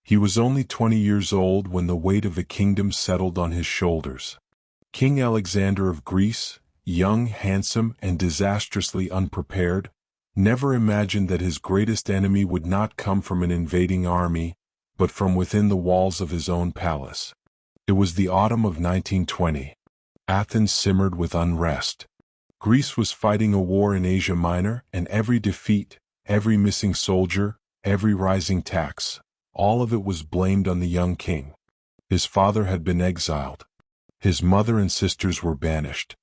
He was only 20 years old when the weight of a kingdom settled on his shoulders. King Alexander of Greece, young, handsome, and disastrously unprepared, never imagined that his greatest enemy would not come from an invading army, but from within the walls of his own palace. It was the autumn of 1920. Athens simmered with unrest. Greece was fighting a war in Asia Minor, and every defeat, every missing soldier, every rising tax, all of it was blamed on the young king. His father had been exiled. His mother and sisters were banished.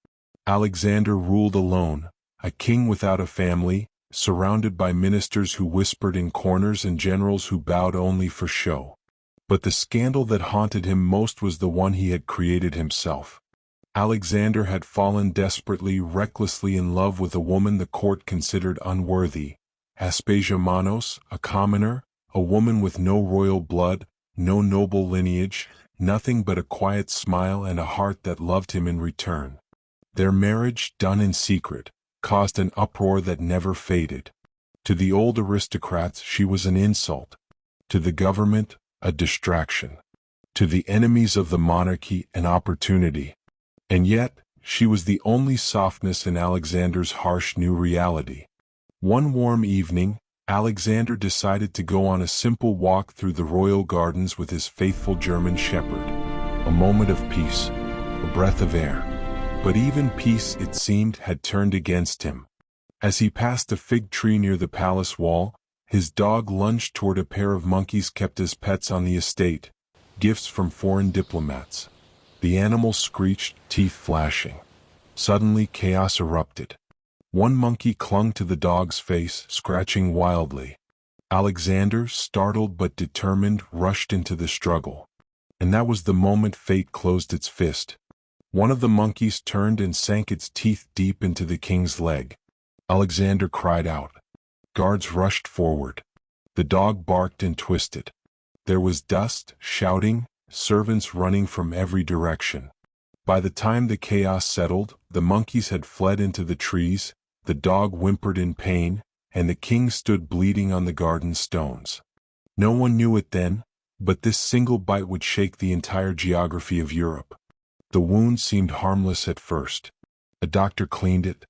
Alexander ruled alone, a king without a family, surrounded by ministers who whispered in corners and generals who bowed only for show. But the scandal that haunted him most was the one he had created himself. Alexander had fallen desperately, recklessly in love with a woman the court considered unworthy, Aspasia Manos, a commoner, a woman with no royal blood, no noble lineage, nothing but a quiet smile and a heart that loved him in return. Their marriage, done in secret, caused an uproar that never faded. To the old aristocrats she was an insult. To the government, a distraction. To the enemies of the monarchy, an opportunity. And yet, she was the only softness in Alexander's harsh new reality. One warm evening, Alexander decided to go on a simple walk through the royal gardens with his faithful German shepherd. A moment of peace, a breath of air. But even peace, it seemed, had turned against him. As he passed a fig tree near the palace wall, his dog lunged toward a pair of monkeys kept as pets on the estate, gifts from foreign diplomats. The animal screeched, teeth flashing. Suddenly chaos erupted. One monkey clung to the dog's face, scratching wildly. Alexander, startled but determined, rushed into the struggle. And that was the moment fate closed its fist. One of the monkeys turned and sank its teeth deep into the king's leg. Alexander cried out. Guards rushed forward. The dog barked and twisted. There was dust, shouting, servants running from every direction. By the time the chaos settled, the monkeys had fled into the trees, the dog whimpered in pain, and the king stood bleeding on the garden stones. No one knew it then, but this single bite would shake the entire geography of Europe. The wound seemed harmless at first. A doctor cleaned it.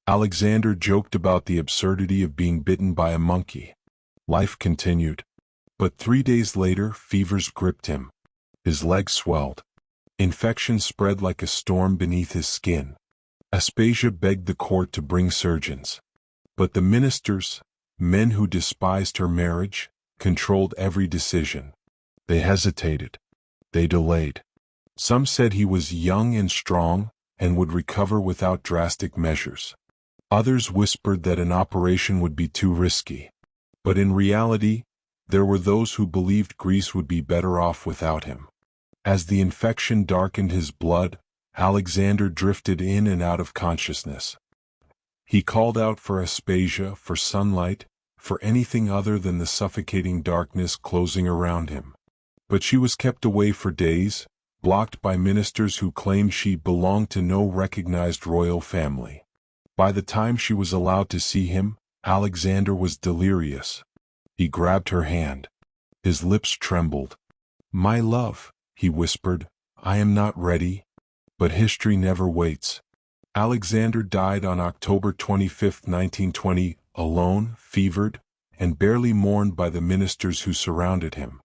Alexander joked about the absurdity of being bitten by a monkey. Life continued. But 3 days later, fevers gripped him. His legs swelled. Infection spread like a storm beneath his skin. Aspasia begged the court to bring surgeons. But the ministers, men who despised her marriage, controlled every decision. They hesitated. They delayed. Some said he was young and strong, and would recover without drastic measures. Others whispered that an operation would be too risky. But in reality, there were those who believed Greece would be better off without him. As the infection darkened his blood, Alexander drifted in and out of consciousness. He called out for Aspasia, for sunlight, for anything other than the suffocating darkness closing around him. But she was kept away for days, blocked by ministers who claimed she belonged to no recognized royal family. By the time she was allowed to see him, Alexander was delirious. He grabbed her hand. His lips trembled. "My love," he whispered, "I am not ready." But history never waits. Alexander died on October 25, 1920, alone, fevered, and barely mourned by the ministers who surrounded him.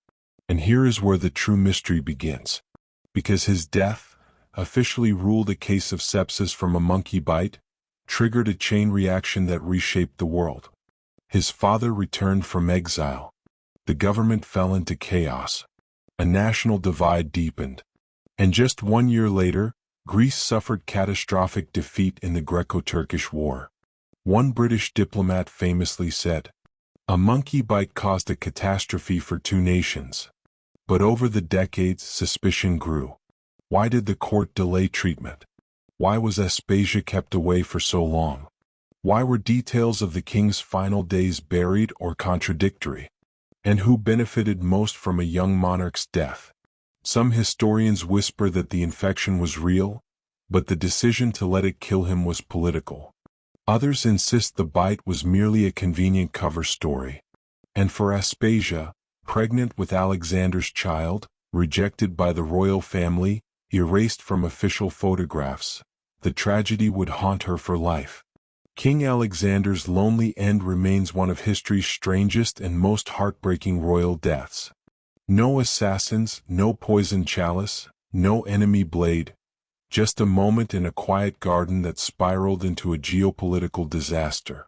And here is where the true mystery begins. Because his death, officially ruled a case of sepsis from a monkey bite, triggered a chain reaction that reshaped the world. His father returned from exile. The government fell into chaos. A national divide deepened. And just 1 year later, Greece suffered catastrophic defeat in the Greco-Turkish War. One British diplomat famously said, "A monkey bite caused a catastrophe for 2 nations." But over the decades, suspicion grew. Why did the court delay treatment? Why was Aspasia kept away for so long? Why were details of the king's final days buried or contradictory? And who benefited most from a young monarch's death? Some historians whisper that the infection was real, but the decision to let it kill him was political. Others insist the bite was merely a convenient cover story. And for Aspasia, pregnant with Alexander's child, rejected by the royal family, erased from official photographs. The tragedy would haunt her for life. King Alexander's lonely end remains one of history's strangest and most heartbreaking royal deaths. No assassins, no poisoned chalice, no enemy blade. Just a moment in a quiet garden that spiraled into a geopolitical disaster.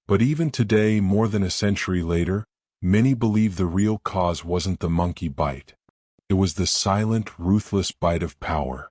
But even today, more than a century later, many believe the real cause wasn't the monkey bite. It was the silent, ruthless bite of power.